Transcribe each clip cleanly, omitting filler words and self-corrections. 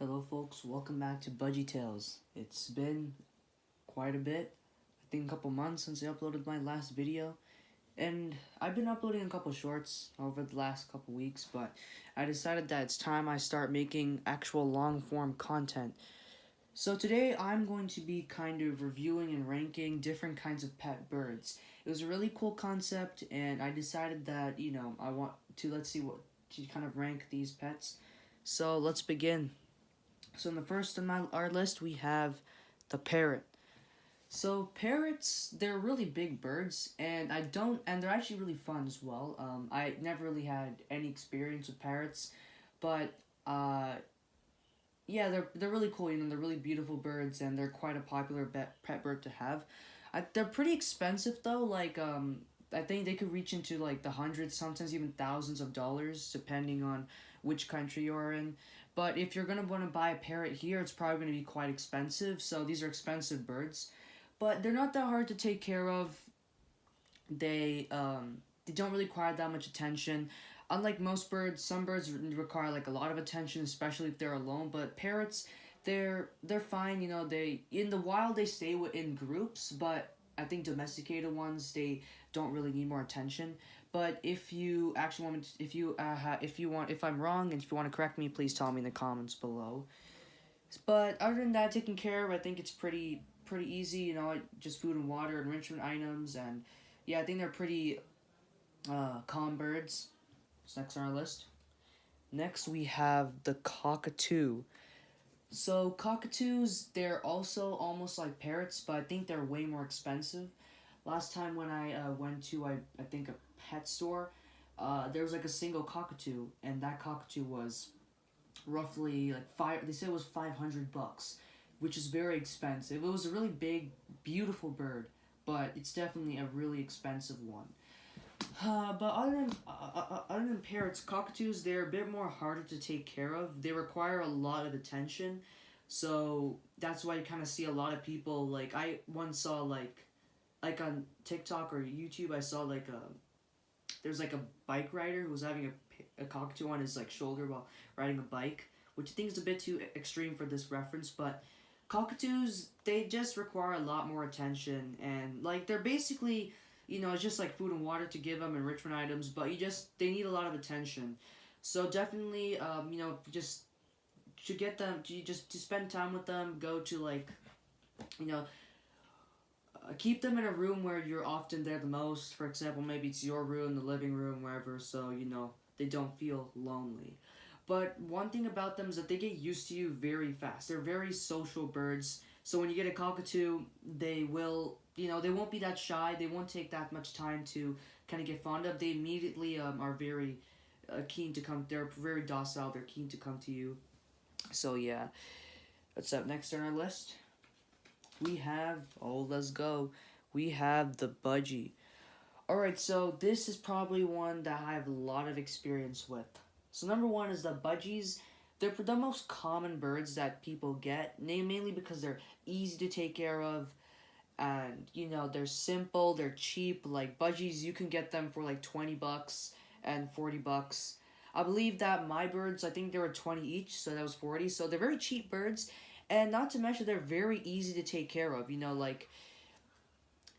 Hello folks, welcome back to Budgie Tales. It's been quite a bit, I think a couple months since I uploaded my last video. And I've been uploading a couple shorts over the last couple weeks, but I decided that it's time I start making actual long form content. So today I'm going to be kind of reviewing and ranking different kinds of pet birds. It was a really cool concept and I decided that, I want to to kind of rank these pets. So let's begin. So in the first on our list we have the parrot. So parrots, they're really big birds, and and they're actually really fun as well. I never really had any experience with parrots, but uh, yeah, they're really cool. They're really beautiful birds, and they're quite a popular pet bird to have. They're pretty expensive though. I think they could reach into like the hundreds, sometimes even thousands of dollars, depending on which country you're in. But if you're gonna want to buy a parrot here, it's probably gonna be quite expensive. So these are expensive birds, but they're not that hard to take care of. They don't really require that much attention. Unlike most birds, some birds require like a lot of attention, especially if they're alone. But parrots, they're fine. They in the wild they stay in groups, but I think domesticated ones they don't really need more attention. But if you actually want, if I'm wrong, and if you want to correct me, please tell me in the comments below. But other than that, taking care of, I think it's pretty easy. Just food and water, enrichment items, and yeah, I think they're pretty calm birds. It's next on our list. Next, we have the cockatoo. So cockatoos, they're also almost like parrots, but I think they're way more expensive. Last time when I went to I think a pet store, there was like a single cockatoo, and that cockatoo was roughly like five. They said it was $500, which is very expensive. It was a really big, beautiful bird, but it's definitely a really expensive one. But other than parrots, cockatoos they're a bit more harder to take care of. They require a lot of attention, so that's why you kind of see a lot of people like I once saw like on TikTok or YouTube I saw like there's like a bike rider who was having a cockatoo on his like shoulder while riding a bike, which I think is a bit too extreme for this reference, but cockatoos they just require a lot more attention and like they're basically it's just like food and water to give them, enrichment items, but they need a lot of attention. So definitely, just to get them, to spend time with them, go to like, you know, keep them in a room where you're often there the most. For example, maybe it's your room, the living room, wherever, so, they don't feel lonely. But one thing about them is that they get used to you very fast. They're very social birds. So when you get a cockatoo, they will, they won't be that shy. They won't take that much time to kind of get fond of. They immediately are very keen to come. They're very docile. They're keen to come to you. So yeah, what's up next on our list? Let's go. We have the budgie. Alright, so this is probably one that I have a lot of experience with. So number one is the budgies. They're the most common birds that people get, mainly because they're easy to take care of, and they're simple, they're cheap. Like budgies, you can get them for like $20 and $40. I believe that my birds, I think they were 20 each, so that was 40. So they're very cheap birds, and not to mention they're very easy to take care of. Like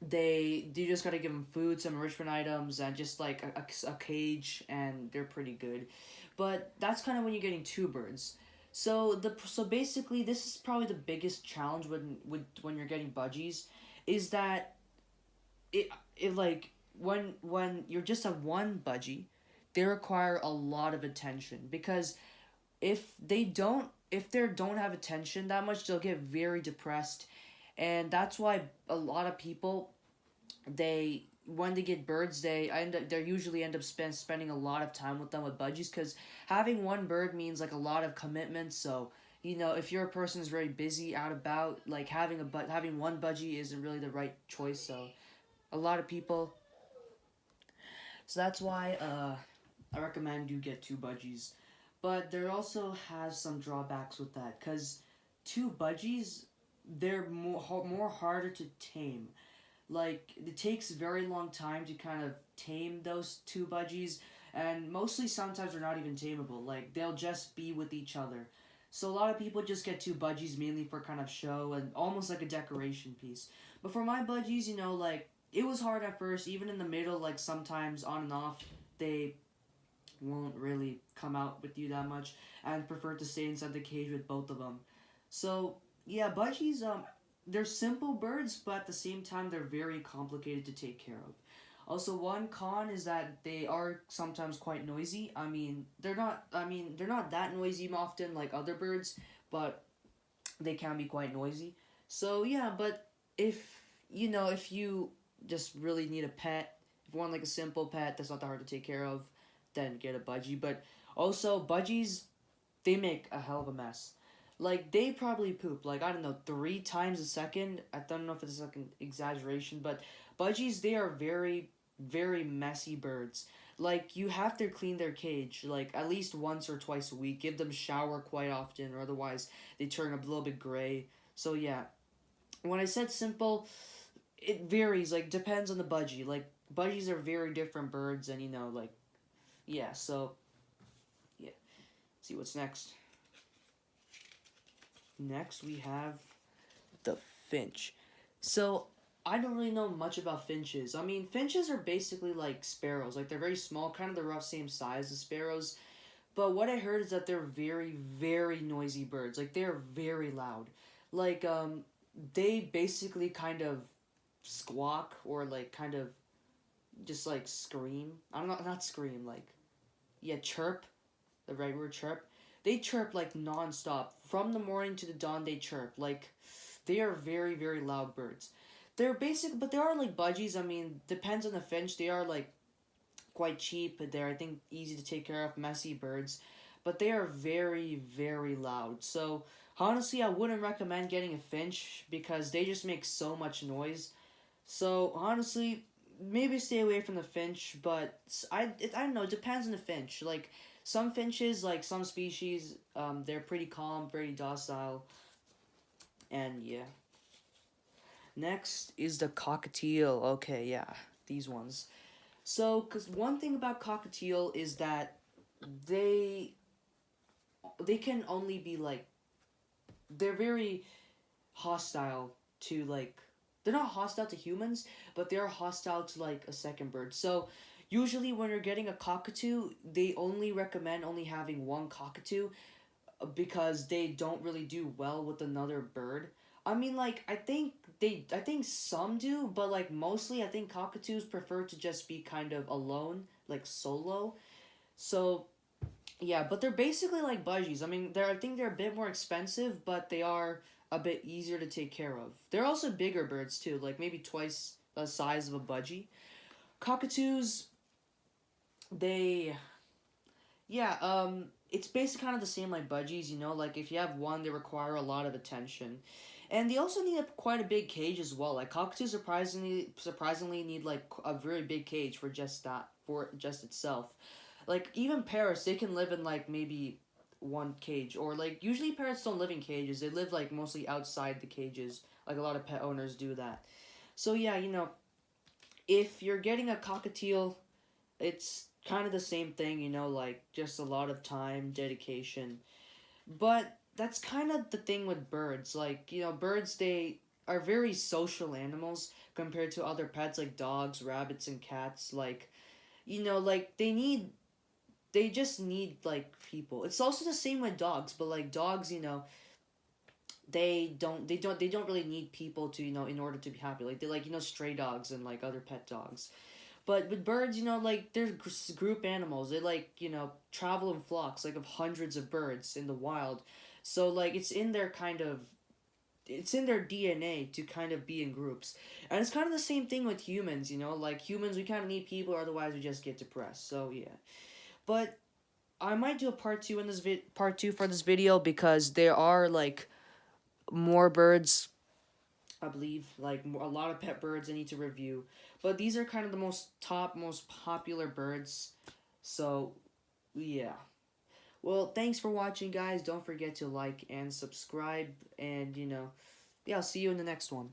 you just gotta give them food, some enrichment items, and just like a cage, and they're pretty good. But that's kind of when you're getting two birds. So basically, this is probably the biggest challenge when you're getting budgies, is that it like when you're just a one budgie, they require a lot of attention, because if they don't have attention that much, they'll get very depressed, and that's why a lot of people when they get birds, they usually end up spending a lot of time with them with budgies, because having one bird means like a lot of commitment. So if you're a person who's very busy out about, like having one budgie isn't really the right choice. So a lot of people, so that's why I recommend you get two budgies. But there also has some drawbacks with that, because two budgies, they're more harder to tame. Like, it takes a very long time to kind of tame those two budgies, and mostly sometimes they're not even tameable. Like, they'll just be with each other. So a lot of people just get 2 budgies mainly for kind of show and almost like a decoration piece. But for my budgies, you know, like it was hard at first, even in the middle, like sometimes on and off, they won't really come out with you that much and prefer to stay inside the cage with both of them. So yeah, budgies, they're simple birds, but at the same time they're very complicated to take care of. Also, one con is that they are sometimes quite noisy. They're not that noisy often like other birds, but they can be quite noisy. So yeah, but if you just really need a pet, if you want like a simple pet that's not that hard to take care of, then get a budgie. But also budgies, they make a hell of a mess. Like they probably poop like I don't know 3 times a second. I don't know if it's like an exaggeration, but budgies they are very very messy birds. Like you have to clean their cage like at least once or twice a week. Give them shower quite often, or otherwise they turn a little bit gray. So yeah, when I said simple, it varies. Like depends on the budgie. Like budgies are very different birds, and like yeah. So yeah, see what's next. Next, we have the finch. So, I don't really know much about finches. I mean, finches are basically like sparrows. Like, they're very small, kind of the rough same size as sparrows. But what I heard is that they're very, very noisy birds. Like, they're very loud. Like, they basically kind of squawk or, like, kind of just, like, scream. I'm not scream, like, yeah, chirp. The right word, chirp. They chirp like nonstop. From the morning to the dawn, they chirp. Like, they are very, very loud birds. They're basic, but they are like budgies. I mean, depends on the finch. They are like quite cheap. They're, I think, easy to take care of, messy birds. But they are very, very loud. So, honestly, I wouldn't recommend getting a finch because they just make so much noise. So, honestly, maybe stay away from the finch, but I don't know, it depends on the finch. Like, some finches, like some species, they're pretty calm, pretty docile, and yeah. Next is the cockatiel. Okay, yeah, these ones. So, because one thing about cockatiel is that they they can only be like they're very hostile to like they're not hostile to humans, but they're hostile to like a second bird. So usually when you're getting a cockatoo, they only recommend only having one cockatoo because they don't really do well with another bird. I mean, like I think some do, but like mostly I think cockatoos prefer to just be kind of alone, like solo. So yeah, but they're basically like budgies. I mean, I think they're a bit more expensive, but they are a bit easier to take care of. They're also bigger birds too, like maybe twice the size of a budgie. Cockatoos, they yeah, it's basically kind of the same like budgies, like if you have one, they require a lot of attention. And they also need quite a big cage as well. Like cockatoos surprisingly need like a very big cage for just that, for just itself. Like even parrots, they can live in like maybe one cage, or like usually parrots don't live in cages. They live like mostly outside the cages. Like a lot of pet owners do that. So yeah, if you're getting a cockatiel, it's kind of the same thing, like just a lot of time, dedication. But that's kind of the thing with birds. Like, birds, they are very social animals compared to other pets like dogs, rabbits, and cats. Like, like they just need like people. It's also the same with dogs, but like dogs, they don't really need people to, in order to be happy. Like they like, stray dogs and like other pet dogs. But with birds, like they're group animals. They like, travel in flocks, like of hundreds of birds in the wild. So like it's in their DNA to kind of be in groups. And it's kind of the same thing with humans, like humans, we kind of need people, otherwise we just get depressed. So yeah. But I might do a part 2 for this video because there are like more birds, I believe, like a lot of pet birds I need to review. But these are kind of the most popular birds. So, yeah. Well, thanks for watching, guys. Don't forget to like and subscribe. And, yeah, I'll see you in the next one.